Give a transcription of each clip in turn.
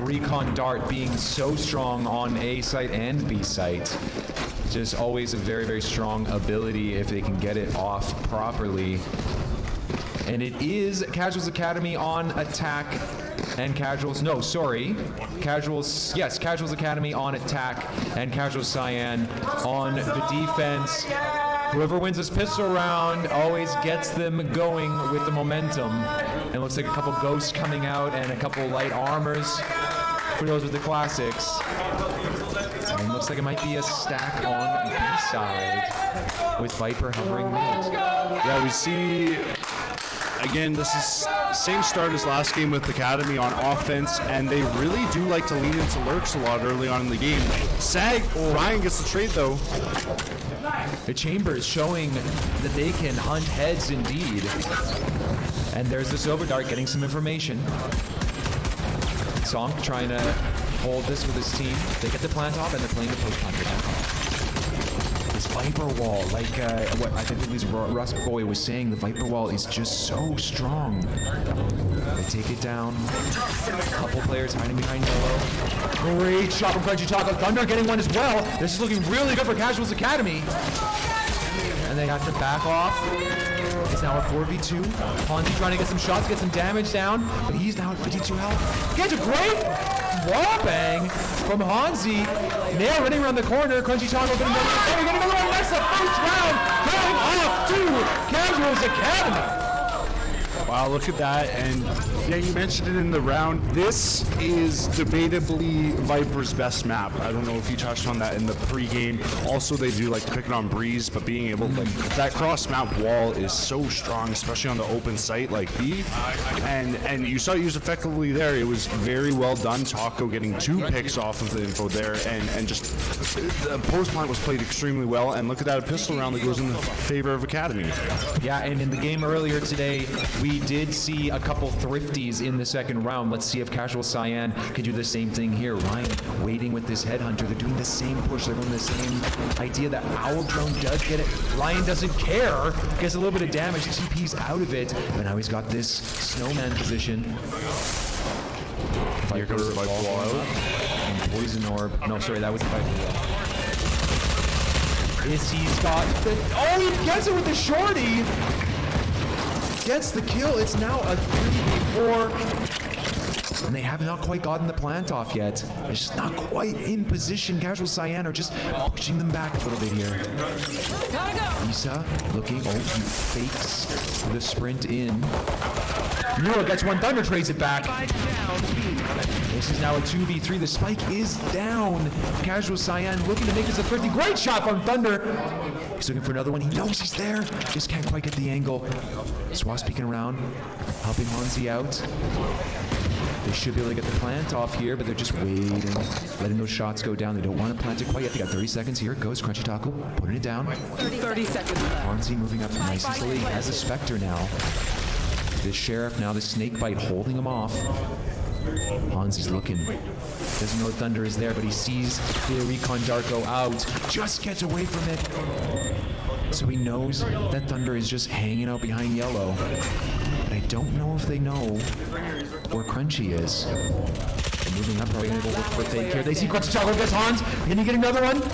recon dart being so strong on A site and B site. Just always a very, very strong ability if they can get it off properly. And it is Casuals Academy on attack and Casuals, no, sorry. Casuals, yes, Casuals Academy on attack and Casuals Cyan on the defense. Whoever wins this pistol round always gets them going with the momentum. And it looks like a couple ghosts coming out and a couple light armors for those with the classics. And it looks like it might be a stack on B side with Viper hovering mid. Yeah, we see, again, this is same start as last game with Academy on offense, and they really do like to lean into lurks a lot early on in the game. Ryan gets the trade though. The chamber is showing that they can hunt heads indeed. And there's the Silver Dart getting some information. Sonk trying to hold this with his team. They get the plant off and they're playing the post hunter now. This Viper wall, like what I think it was Russ Boy was saying, the Viper wall is just so strong. They take it down. A couple players hiding behind yellow. Great shot from Crunchy Taco. Thunder getting one as well. This is looking really good for Casuals Academy. And they have to back off. It's now a 4v2. Hansi trying to get some shots, get some damage down, but he's now at 52 health. Gets a great wall bang from Hansi. Nail running around the corner. Crunchy Taco getting another one. Getting another one. That's the first round going off to Casuals Academy. Wow, look at that. And yeah, you mentioned it in the round. This is debatably Viper's best map. I don't know if you touched on that in the pregame. Also, they do like to pick it on Breeze, but being able to, like, that cross map wall is so strong, especially on the open site like B. And you saw it used effectively there. It was very well done. Taco getting 2 picks off of the info there, and just the post plant was played extremely well. And look at that, a pistol round that goes in favor of Academy. Yeah, and in the game earlier today, we did see a couple thrifties in the second round. Let's see if Casual Cyan can do the same thing here. Ryan waiting with this headhunter. They're doing the same push. They're doing the same idea. That Owl Drone does get it. Ryan doesn't care. Gets a little bit of damage. TP's out of it. But now he's got this snowman position. Here goes the Viper wall out. And Poison Orb. No, sorry, that was the Viper wall. He's got the... Oh, he gets it with the shorty! Gets the kill. It's now a 3v4. And they have not quite gotten the plant off yet. They're just not quite in position. Casual Cyan are just pushing them back a little bit here. Isa looking. Oh, he fakes the sprint in. Nero gets one. Thunder trades it back. This is now a 2v3. The spike is down. Casual Cyan looking to make this a 50. Great shot from Thunder. He's looking for another one. He knows he's there. Just can't quite get the angle. Swaz peeking around, helping Hansi out. They should be able to get the plant off here, but they're just waiting, letting those shots go down. They don't want to plant it quite yet. They got 30 seconds. Here it goes. Crunchy Taco putting it down. 30 seconds left. Hansi moving up nice and slowly. He has a Spectre now. This Sheriff now, the snake bite holding him off. Hansi's looking. Doesn't know Thunder is there, but he sees the Recon Darko out. Just gets away from it. So he knows that Thunder is just hanging out behind yellow. But I don't know if they know where Crunchy is. They're moving up, probably able to look for fake here. They see Crunchy Taco gets Hans. Can he get another one? He does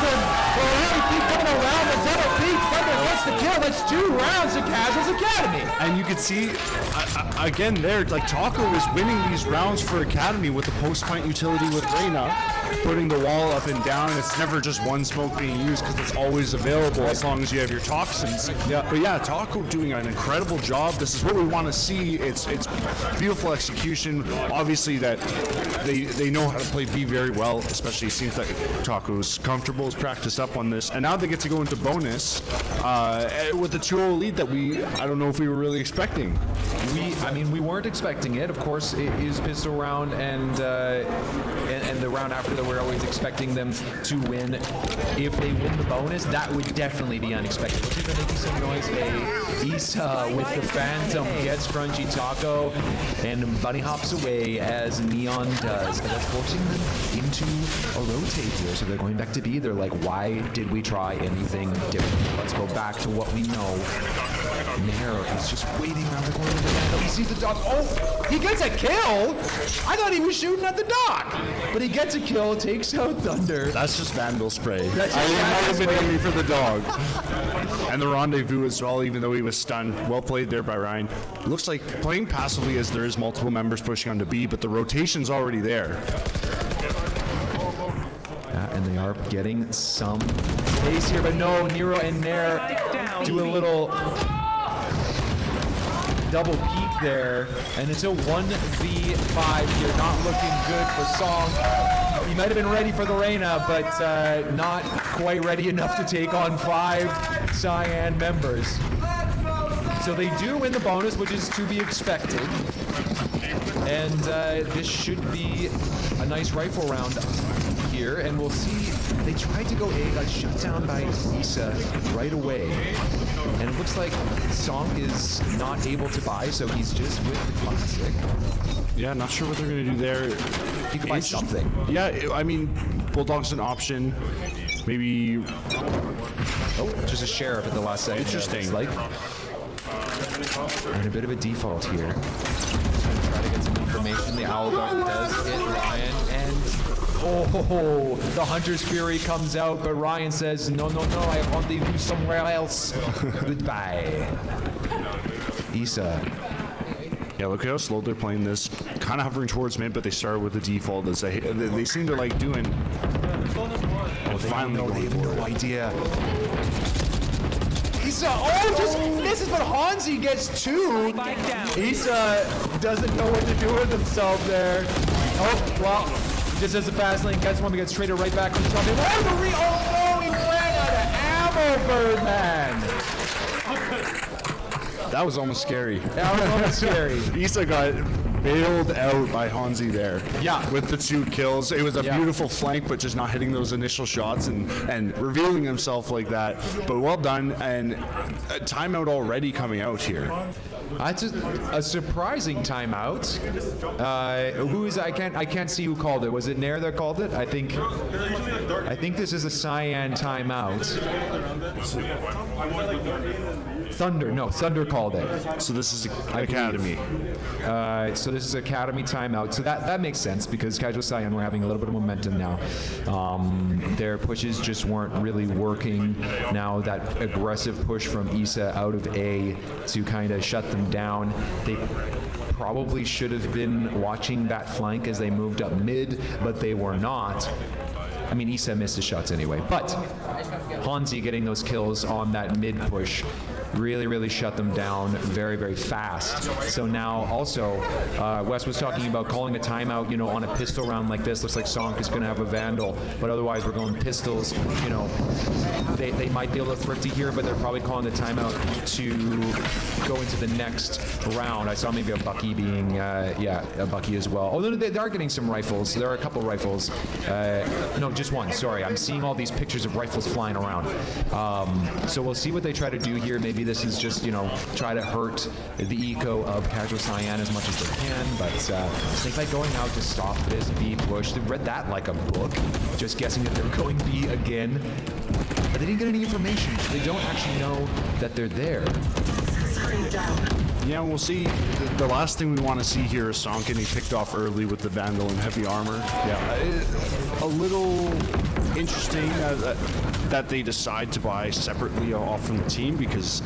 them! Ferrari keep coming around the double peak. Thunder gets the kill. That's 2 rounds to Casuals Academy. And you can see, again there, like Taco is winning these rounds for Academy with the post-plant utility with Reyna, putting the wall up and down. It's never just one smoke being used because it's always available as long as you have your toxins. Yeah. But yeah, Taco doing an incredible job. This is what we want to see. It's beautiful execution. Obviously that they know how to play B very well, especially it seems like Taco's comfortable, is practiced up on this. And now they get to go into bonus with the 2-0 lead that I don't know if we were really expecting. I mean, we weren't expecting it. Of course, it is pistol round, and the round after that, we're always expecting them to win. If they win the bonus, that would definitely be unexpected. Let's see if they're making some noise. Isa with the Phantom gets Crunchy Taco, and bunny hops away as Neon does. And that's forcing them into a rotate here. So they're going back to B. They're like, why did we try anything different? Let's go back to what we know. Nair is just waiting around the corner of the Vandal. He sees the dog. Oh, he gets a kill. I thought he was shooting at the dog, but he gets a kill, takes out Thunder. That's just Vandal spray. That's I just might have been Vandal aiming for the dog. And the rendezvous as well, even though he was stunned. Well played there by Ryan. Looks like playing passively as there is multiple members pushing onto B, but the rotation's already there. And they are getting some space here, but no, Nero and Nair do a little double peek there, and it's a 1v5 here, not looking good for Song. He might have been ready for the Reyna, but not quite ready enough to take on 5 Cyan members. So they do win the bonus, which is to be expected. And this should be a nice rifle round here, and we'll see. They tried to go A, got shut down by Issa right away. And it looks like Song is not able to buy, so he's just with the classic. Yeah, not sure what they're going to do there. He could buy something. Yeah, I mean, Bulldog's an option. Maybe... Oh, just a sheriff at the last second. Interesting. Like, and a bit of a default here. Just going to try to get some information. The Owl Dog does hit Ryan, and oh, the Hunter's Fury comes out, but Ryan says, no, I want to do somewhere else. Goodbye. Issa. Yeah, look at how slow they're playing this. Kind of hovering towards mid, but they started with the default. As they seem to like doing... Oh, they finally have no idea. Issa, oh, just misses, but Hansi gets 2. Issa doesn't know what to do with himself there. Oh, well, he just does the fast lane, gets one, but gets traded right back to the top. Oh, he ran out of ammo, Birdman. That was almost scary. That was almost scary. Issa got bailed out by Hansi there. Yeah. With the 2 kills. It was a beautiful flank, but just not hitting those initial shots and revealing himself like that. But well done, and a timeout already coming out here. That's a surprising timeout. Who is I can't see who called it. Was it Nair that called it? I think this is a Cyan timeout. Thunder called it. So this is Academy. So this is Academy timeout. So that makes sense because Casual Cyan were having a little bit of momentum now. Their pushes just weren't really working. Now that aggressive push from Issa out of A to kind of shut them down. They probably should have been watching that flank as they moved up mid, but they were not. I mean, Issa missed his shots anyway, but Hansi getting those kills on that mid push really shut them down very, very fast. So now also, Wes was talking about calling a timeout, on a pistol round like this. Looks like Sonk is going to have a Vandal, but otherwise we're going pistols. They might be a little thrifty here, but they're probably calling the timeout to go into the next round. I saw maybe a Bucky being, a Bucky as well. Although they are getting some rifles. There are a couple rifles. No, just one. Sorry, I'm seeing all these pictures of rifles flying around. So we'll see what they try to do here. Maybe this is just, try to hurt the eco of Casual Cyan as much as they can, but Snakebite going out to stop this B push. They read that like a book, just guessing that they're going B again, but they didn't get any information. They don't actually know that they're there. Yeah, we'll see. The last thing we want to see here is Sonk getting picked off early with the Vandal and heavy armor. Yeah, a little interesting that they decide to buy separately off from the team because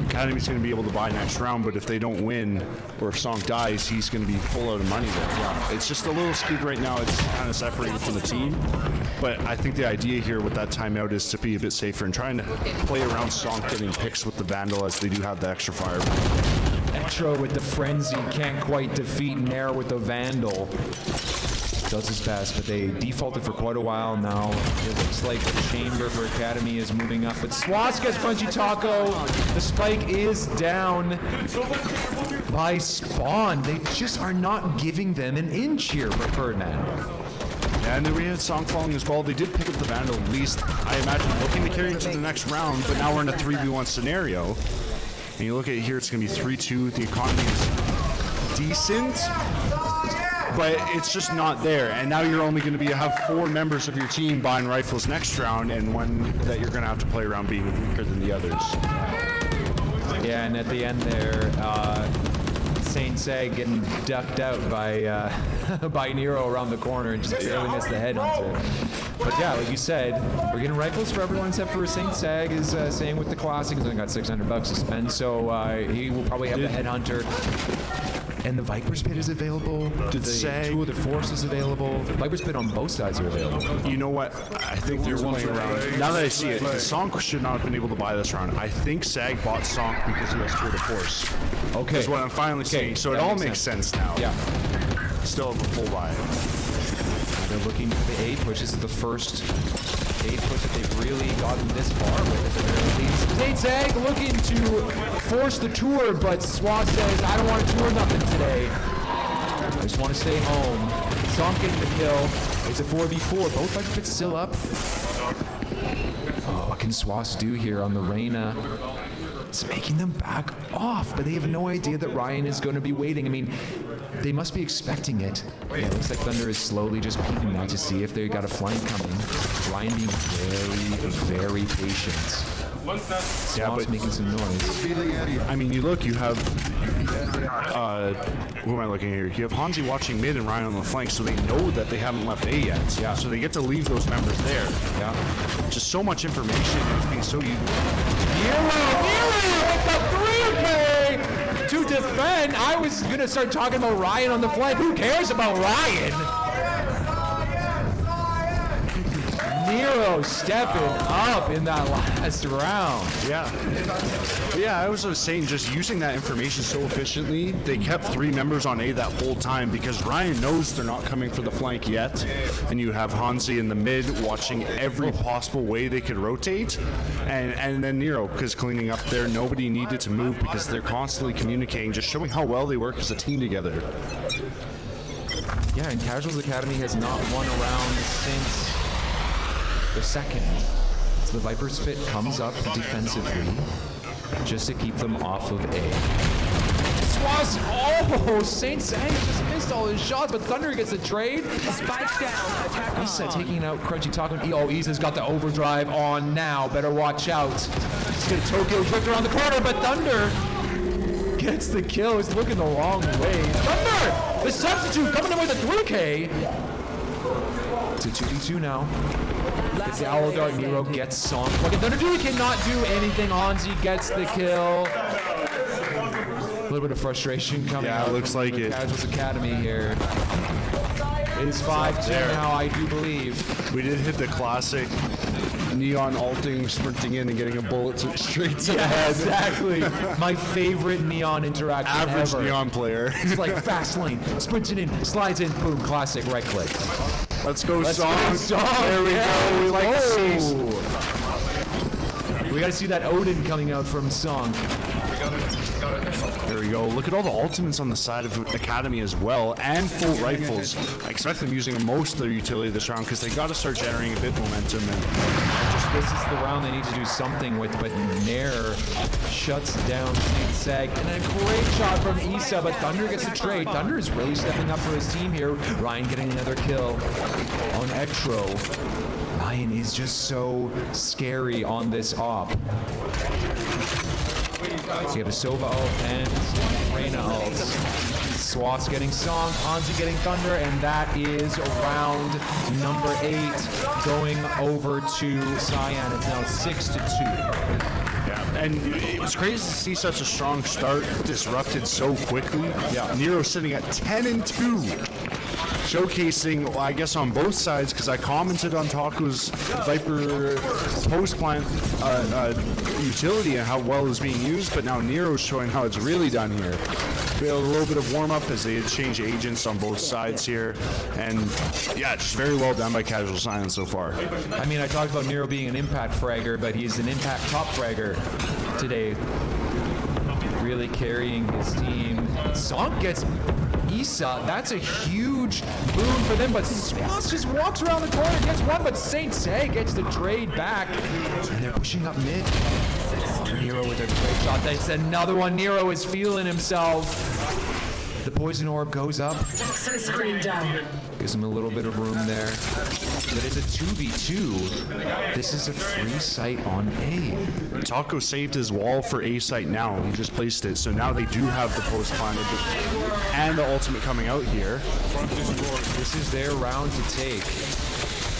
Academy's going to be able to buy next round, but if they don't win or if Sonk dies, he's going to be full out of money there. Yeah, it's just a little skewed right now. It's kind of separated from the team, but I think the idea here with that timeout is to be a bit safer and trying to play around Sonk getting picks with the Vandal as they do have the extra fire. Etro with the Frenzy can't quite defeat Nair with the Vandal. Does his best, but they defaulted for quite a while now. It looks like the chamber for Academy is moving up, but Swaz gets Punchy Taco. The spike is down by Spawn. They just are not giving them an inch here for Birdman. Yeah, and then we had Sonk falling as well. They did pick up the Vandal, at least, I imagine, looking to carry into the next round, but now we're in a 3v1 scenario. And you look at it here, it's going to be 3-2. The economy is decent, but it's just not there. And now you're only going to have 4 members of your team buying rifles next round, and one that you're going to have to play around being weaker than the others. Yeah, and at the end there, Saint Seg getting ducked out by by Nero around the corner and just barely missed the headhunter. But yeah, like you said, we're getting rifles for everyone except for Saint Seg is saying with the classic. He's only got $600 to spend, so he will probably have the headhunter. And the Viper's Pit is available. Two of the Force is available. Viper's Pit on both sides are available. You know what? I think they're playing around. Now that I see it, Sonk should not have been able to buy this round. I think Sag bought Sonk because he has Tour de Force. Okay. Is what I'm finally seeing. So it all makes sense now. Yeah. Still have a full buy. They're looking for the A push. This is the first A push that they've really gotten this far with at the very least. Saint Sag looking to force the tour, but Swaz says, I don't want to tour nothing today. I just want to stay home. Sonk getting the kill. It's a 4v4. Both Viper Pits still up. Oh, what can Swaz do here on the Reyna? It's making them back off, but they have no idea that Ryan is going to be waiting. I mean, they must be expecting it. Yeah, it looks like Thunder is slowly just peeking now to see if they got a flank coming. Ryan being very, very patient. Swaz making some noise. I mean, you look, you have, who am I looking here? You have Hansi watching mid and Ryan on the flank, so they know that they haven't left A yet. Yeah. So they get to leave those members there. Yeah. Just so much information. It's being so easy. Nero with the 3K to defend. I was going to start talking about Ryan on the flank. Who cares about Ryan? Nero stepping up in that last round. Yeah, I was just saying, just using that information so efficiently, they kept 3 members on A that whole time because Ryan knows they're not coming for the flank yet, and you have Hansi in the mid watching every possible way they could rotate, and then Nero, because cleaning up there, nobody needed to move because they're constantly communicating, just showing how well they work as a team together. Yeah, and Casuals Academy has not won a round since the second. So the Viper's Pit comes up defensively just to keep them off of A. Swaz, oh, Saint Sang just missed all his shots, but Thunder gets the trade. Spike down, attack on. Issa taking out Crunchy Taco. Oh, Issa's got the overdrive on now. Better watch out. He's gonna Tokyo drift around the corner, but Thunder gets the kill. He's looking the wrong way. Thunder, the substitute coming in with a 3K. It's a 2v2 now. Gets the Owl Dart, Nero gets Sonk. Look at Thunder cannot do anything. Hansi gets the kill. A little bit of frustration coming out. Yeah, it looks like it. Casuals Academy here. It is 5-2 now, I do believe. We did hit the classic Neon alting, sprinting in and getting a bullet straight to the head. Exactly. My favorite Neon interaction Average ever. Neon player. It's like fast lane, sprinting in, slides in, boom, classic, right click. Let's go, Let's Song. go, Song. There we go. We like to see. We gotta see that Odin coming out from Song. There we go. Look at all the ultimates on the side of Academy as well, and full rifles. I expect them using most of their utility this round because they got to start generating a bit of momentum. And This is the round they need to do something with, but Nair shuts down Saint Sag. And a great shot from Issa, but Thunder gets the trade. Thunder is really stepping up for his team here. Ryan getting another kill on Ektro. Ryan is just so scary on this op. So you have a Sova ult and Reyna ult. Swaz getting Song, Hansi getting Thunder, and that is round number 8 going over to Cyan. It's now 6-2. yeah, and it was crazy to see such a strong start disrupted so quickly. Yeah, Nero sitting at 10-2. Showcasing, well, I guess, on both sides, because I commented on Taco's Viper post-plant utility and how well it was being used, but now Nero's showing how it's really done here. We had a little bit of warm-up as they change agents on both sides here, and yeah, just very well done by Casual Cyan so far. I mean, I talked about Nero being an impact fragger, but he's an impact top fragger today. Really carrying his team. Song gets Issa. That's a huge boon for them, but Swaz just walks around the corner, gets one, but Saint Say gets the trade back, and they're pushing up mid. Nero with a great shot. That's another one. Nero is feeling himself. The poison orb goes up. Screen down. Gives him a little bit of room there. But it's a 2v2. This is a free site on A. Taco saved his wall for A site now. He just placed it. So now they do have the post planted and the ultimate coming out here. This is their round to take.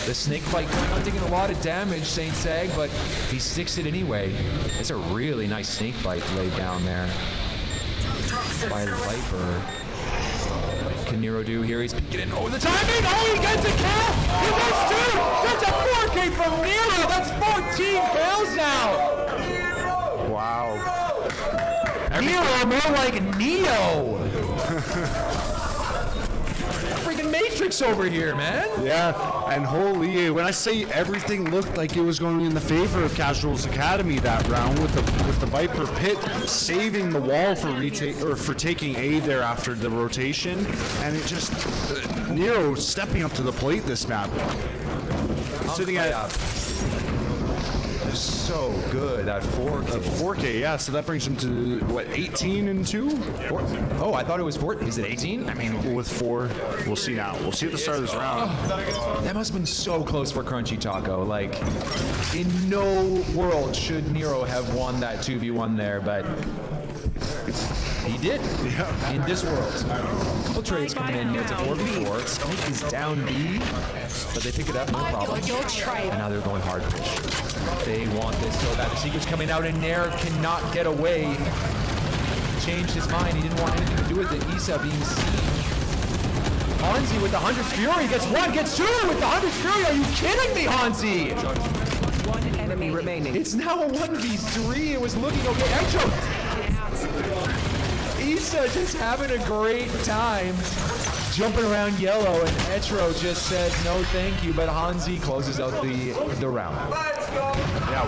The snake bite not taking a lot of damage, Saint Sag, but he sticks it anyway. It's a really nice snake bite laid down there by the Viper. What can Nero do here? He's peeking in. Oh, the timing! Oh, he gets a kill! He gets two! That's a 4K from Nero! That's 14 kills now! Wow. Nero, more like Neo! Freaking Matrix over here, man! Yeah, and holy, when I say everything looked like it was going in the favor of Casuals Academy that round with the Viper Pit saving the wall for taking A there after the rotation, and it just Nero stepping up to the plate this map. Sitting at so good at 4K. 4K, yeah, so that brings him to what, 18 and 2? Oh, I thought it was 4. Is it 18? I mean, With 4, we'll see now. We'll see at the start of this round. that must have been so close for Crunchy Taco. Like, in no world should Nero have won that 2v1 there, but he did. In this world. A couple trades coming in here. It's a 4v4. Snake is down B, but they pick it up, no problem. And now they're going hard push. They want this so bad. The secret's coming out, and Nair cannot get away. Changed his mind. He didn't want anything to do with it. Issa being sieged. Hansi with the 100's Fury gets 1, gets 2 with the 100's Fury. Are you kidding me, Hansi? One enemy remaining. It's now a 1v3. It was looking okay. Echo. Issa just having a great time jumping around yellow, and Etro just said no thank you, but Hansi closes out the round. Yeah,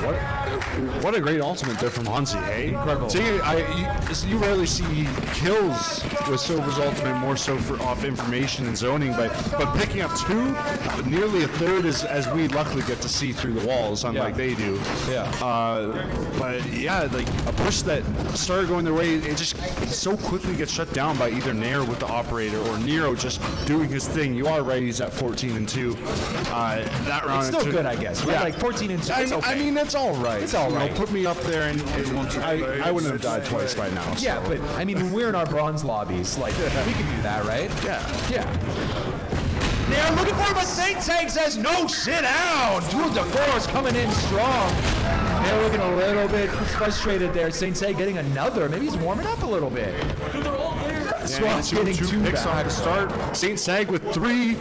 what a great ultimate there from Hansi, hey? Incredible. See, you rarely see kills with Silver's ultimate, more so for off information and zoning, but picking up 2, nearly a third is as we luckily get to see through the walls, unlike they do. Yeah. But yeah, like a push that started going their way, it just so quickly gets shut down by either Nair with the operator or Nero just doing his thing. You are right, he's at 14 and 2. That round, It's still good, I guess. Right? Yeah. Like 14 and 2. It's okay. I mean, that's all right. It's all You know, right. put me up there, and I wouldn't have died twice by now. So. Yeah, but I mean, when we're in our bronze lobbies, like we can do that, right? Yeah. Yeah. They're looking for him, but Saint Tang says, no, sit down. Tour de Force coming in strong. They're looking a little bit frustrated there. Saint Tang getting another. Maybe he's warming up a little bit. Squaw's getting 2 picks back. on the start. Saint Sag with 3.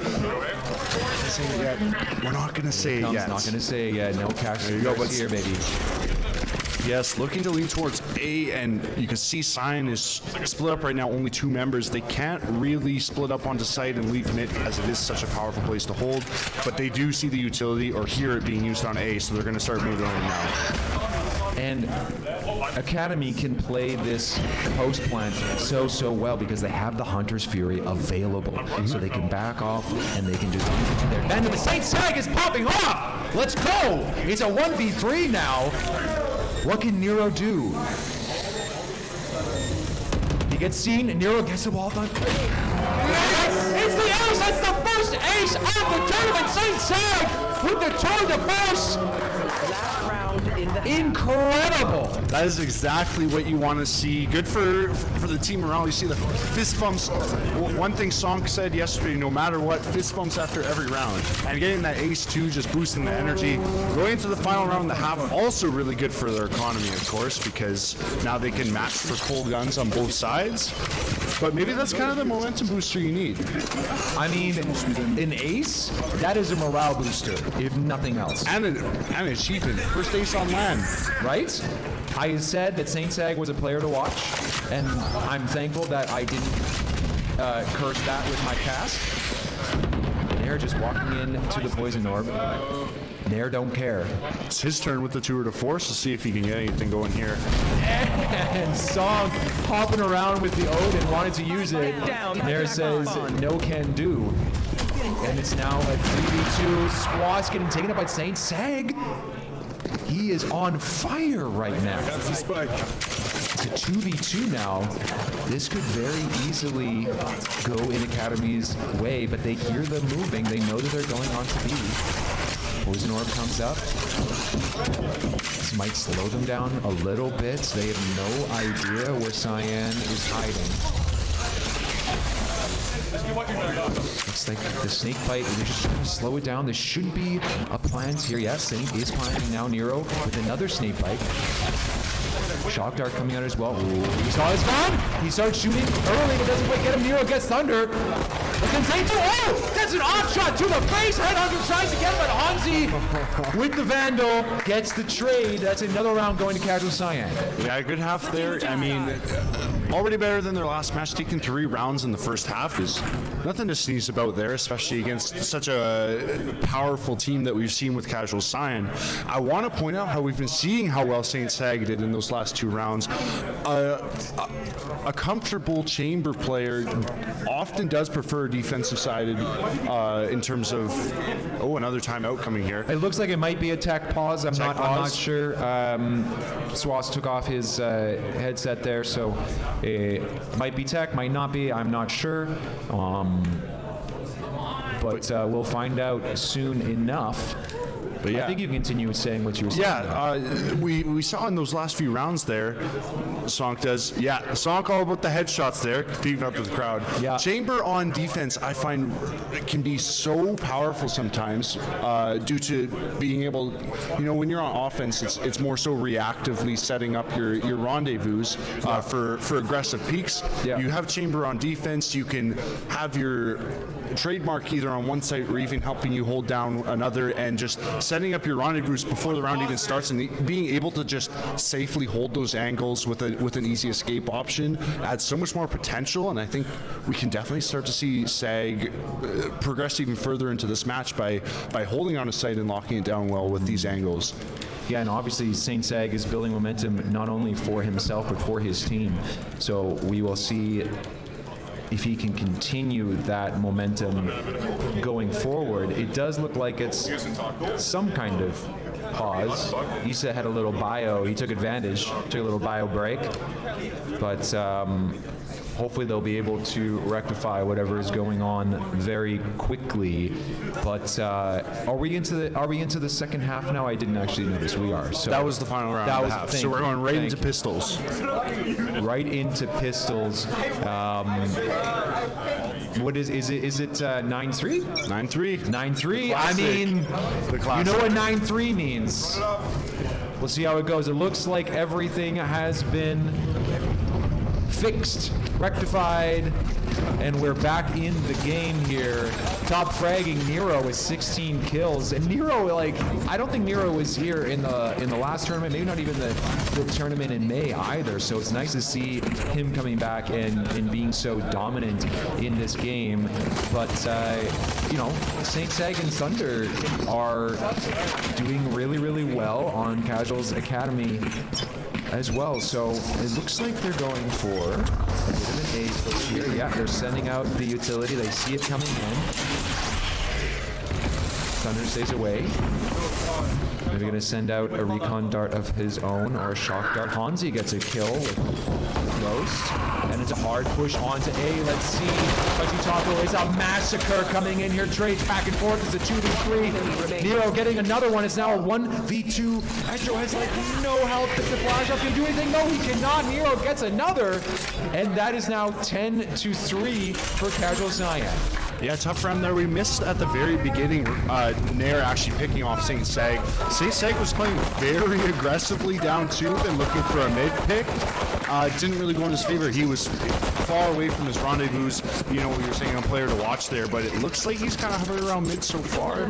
We're not gonna say it yet. Not going to say it yet. No cash There you go, but here, baby. Yes, looking to lead towards A, and you can see Cyan is split up right now, only 2 members. They can't really split up onto site and leave mid as it is such a powerful place to hold, but they do see the utility or hear it being used on A, so they're going to start moving on now. And Academy can play this post plant so well because they have the Hunter's Fury available. So they can back off and they can do things to their bend. And the Saint Sag is popping off! Let's go! It's a 1v3 now. What can Nero do? He gets seen, and Nero gets the wall done. Yes! It's the ace! That's the first ace of the tournament! Saint Sag with the tour de force! Last round in the Incredible! That is exactly what you want to see. Good for the team around. You see the fist bumps. One thing Sonk said yesterday, no matter what, fist bumps after every round. And getting that ace 2, just boosting the energy. Going into the final round and a half, also really good for their economy, of course, because now they can match for full guns on both sides. But maybe that's kind of the momentum booster you need. I mean, an ace, that is a morale booster, if nothing else. And an achievement. First ace on LAN. Right? I said that Saint Sag was a player to watch, and I'm thankful that I didn't curse that with my cast. They're just walking into the poison orb. Nair don't care. It's his turn with the tour de force to see if he can get anything going here. And Song hopping around with the Odin, wanted to use it. Down. Nair says no can do. And it's now a 3v2. Squaw's getting taken up by Saint Sag. He is on fire right now. It's a 2v2 now. This could very easily go in Academy's way, but they hear them moving. They know that they're going on to B. Poison Orb comes up. This might slow them down a little bit. They have no idea where Cyan is hiding. Looks like the snake bite, they're just trying to slow it down. There shouldn't be a plant here. Yes, Saint is planting now. Nero with another snake bite. Shock Dart coming out as well. Ooh, he saw his gun! He starts shooting early, but doesn't quite get him. Nero gets Thunder. But then Saint, oh! That's an off shot to the face! Headhunter tries again, but Hansi with the Vandal gets the trade. That's another round going to Casual Cyan. Yeah, good half there. I mean, already better than their last match. Taking 3 rounds in the first half is nothing to sneeze about there, especially against such a powerful team that we've seen with Casual Cyan. I want to point out how we've been seeing how well Saint Sag did in those last 2 rounds. A comfortable chamber player often does prefer defensive-sided in terms of... Oh, another timeout coming here. It looks like it might be a tech pause. I'm not sure. Swass took off his headset there, so it might be tech, might not be. I'm not sure. But we'll find out soon enough. But yeah. I think you continue saying what you were saying. Yeah, we saw in those last few rounds there, Sonk does, Sonk all about the headshots there, keeping up with the crowd. Yeah. Chamber on defense, I find it can be so powerful sometimes due to being able, when you're on offense, it's more so reactively setting up your rendezvous for aggressive peaks. Yeah. You have Chamber on defense, you can have your trademark either on one side or even helping you hold down another, and just setting up your rendezvous before the round even starts, and being able to just safely hold those angles with an easy escape option adds so much more potential. And I think we can definitely start to see SAG progress even further into this match by holding on a site and locking it down well with these angles. Yeah, and obviously Saint Sag is building momentum not only for himself but for his team. So we will see if he can continue that momentum going forward. It does look like it's some kind of pause. Issa had a little bio, he took advantage, took a little bio break, but hopefully they'll be able to rectify whatever is going on very quickly. But are we into the second half now? I didn't actually notice. We are. So that was the final round. That was half. So we're going right into pistols. Right into pistols. What is it? 9-3? 9-3. 9-3. I mean, you know what 9-3 means. We'll see how it goes. It looks like everything has been fixed, rectified, and we're back in the game here. Top fragging Nero with 16 kills, and Nero, I don't think Nero was here in the last tournament, maybe not even the tournament in May either. So it's nice to see him coming back and being so dominant in this game. But Saint Sag and Thunder are doing really, really well on Casual's Academy as well. So it looks like they're going for a bit of an A push here. Yeah, they're sending out the utility. They see it coming in. Thunder stays away. Maybe going to send out a recon dart of his own or a shock dart. Hansi gets a kill with Ghost. And it's a hard push onto A. Let's see. Taco is a massacre coming in here. Trades back and forth. It's a 2v3. Nero getting another one. It's now a 1v2. Astro has no help. If the flash up can do anything? No, he cannot. Nero gets another. And that is now 10-3 for Casual Cyan. Yeah, tough round there. We missed at the very beginning Nair actually picking off Saint Sag. Saint Sag was playing very aggressively down tube and looking for a mid pick. Didn't really go in his favor. He was far away from his rendezvous. You know what you're saying on player to watch there, but it looks like he's kind of hovering around mid so far.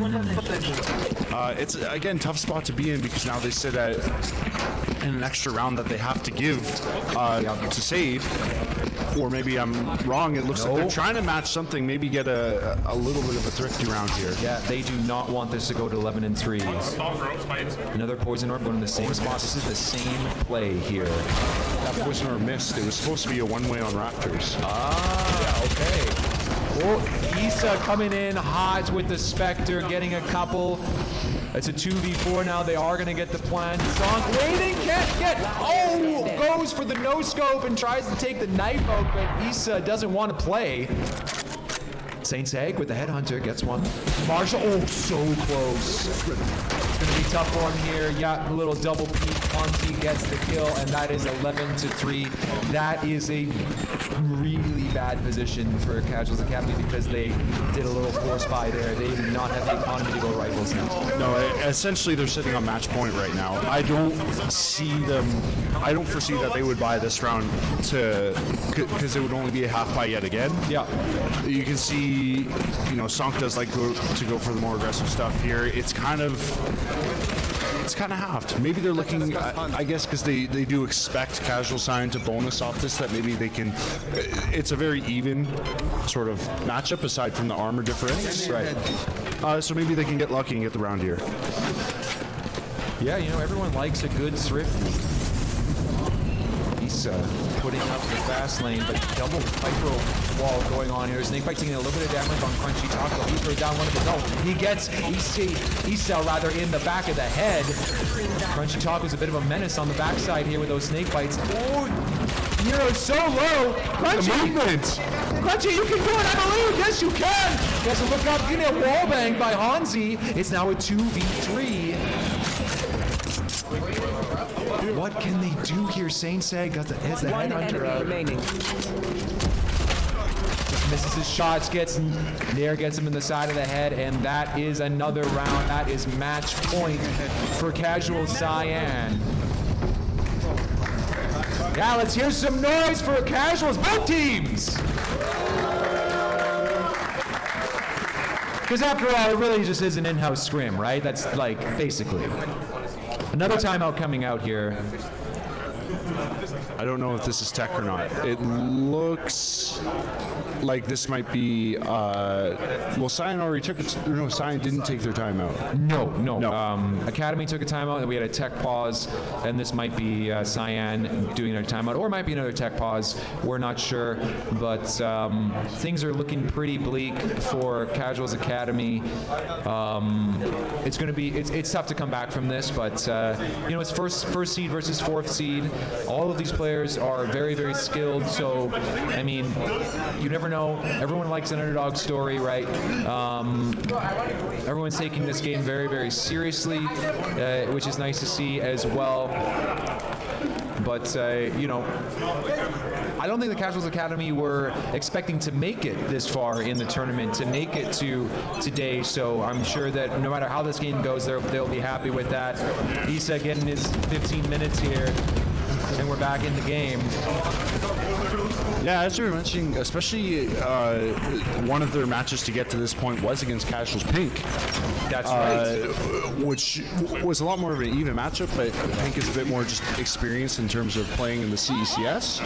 It's, again, tough spot to be in because now they sit at in an extra round that they have to give to save. Or maybe I'm wrong. It looks like they're trying to match something, maybe get a little bit of a thrifty round here. Yeah, they do not want this to go to 11-3. Another Poison Orb going in the same spot. This is the same play here. That Poison Orb missed. It was supposed to be a one-way on Raptors. Ah, okay. Well, Issa coming in hot with the Spectre, getting a couple. It's a 2v4 now. They are going to get the plant. Song waiting, can't get. Oh, goes for the no-scope and tries to take the knife out, but Issa doesn't want to play. Saint's Egg with the headhunter gets one. Marshall, oh, so close. It's going to be tough for him here. Yeah, a little double peek. Fonzie gets the kill, and that is 11-3. That is a really bad position for Casuals Academy because they did a little force buy there. They do not have the economy to go rifles now. No, essentially they're sitting on match point right now. I don't foresee that they would buy this round because it would only be a half buy yet again. Yeah. You can see, Sonk does like to go for the more aggressive stuff here. It's kind of halved. Maybe they're looking, I guess, because they do expect Casual Cyan to bonus off this, that maybe they can. It's a very even sort of matchup aside from the armor difference. Right. So maybe they can get lucky and get the round here. Yeah, everyone likes a good Thrifty. He's putting up the fast lane, but double Viper wall going on here. Snakebite taking a little bit of damage on Crunchy Taco. He's thrown down one of his own. He gets Issa rather in the back of the head. Crunchy Taco's a bit of a menace on the backside here with those Snakebites. Oh, you're so low. Crunchy, you can do it, I believe. Yes, you can. He has to look up. You get wallbanged by Hanzi. It's now a 2v3. What can they do here? Saint Sag has the headhunter out. Remaining. Just misses his shots, gets him in the side of the head, and that is another round. That is match point for Casual Cyan. Yeah, let's hear some noise for Casuals, both teams! Because after all, it really just is an in-house scrim, right? That's like, basically. Another timeout coming out here. I don't know if this is tech or not. It looks like this might be. Well, Cyan already took it. No, Cyan didn't take their timeout. No. Academy took a timeout, and we had a tech pause, and this might be Cyan doing their timeout, or it might be another tech pause. We're not sure, but things are looking pretty bleak for Casuals Academy. It's going to be. It's tough to come back from this, but it's first seed versus fourth seed. All of these players are very, very skilled, so, I mean, you never know. Everyone likes an underdog story, right? Everyone's taking this game very, very seriously, which is nice to see as well. But, I don't think the Casuals Academy were expecting to make it this far in the tournament, to make it to today. So I'm sure that no matter how this game goes, they'll be happy with that. Issa getting his 15 minutes here, and we're back in the game. Yeah, as you were mentioning, especially one of their matches to get to this point was against Casuals Pink. That's right. Which was a lot more of an even matchup, but Pink is a bit more just experienced in terms of playing in the CECS.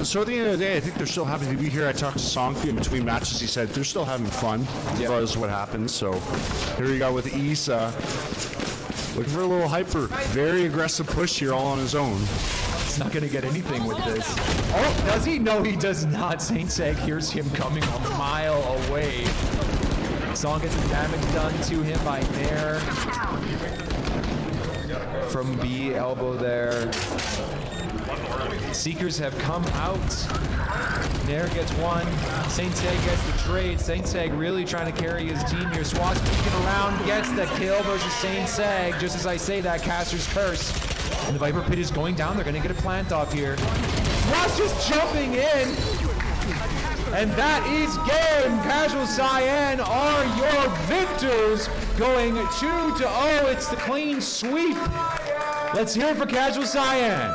So at the end of the day, I think they're still happy to be here. I talked to Sonk in between matches. He said they're still having fun, regardless of what happens. So here we go with Issa. Looking for a little hyper. Very aggressive push here all on his own. He's not going to get anything with this. Oh, does he? No, he does not. Saint Sag hears him coming a mile away. Song gets the damage done to him by Nair. From B, elbow there. Seekers have come out. Nair gets one. Saint Sag gets the trade. Saint Sag really trying to carry his team here. Swat's peeking around, gets the kill versus Saint Sag. Just as I say that, Caster's Curse. And the Viper Pit is going down. They're going to get a plant off here. Swat's just jumping in. And that is game. Casual Cyan are your victors, going 2-0. It's the clean sweep. Let's hear it for Casual Cyan.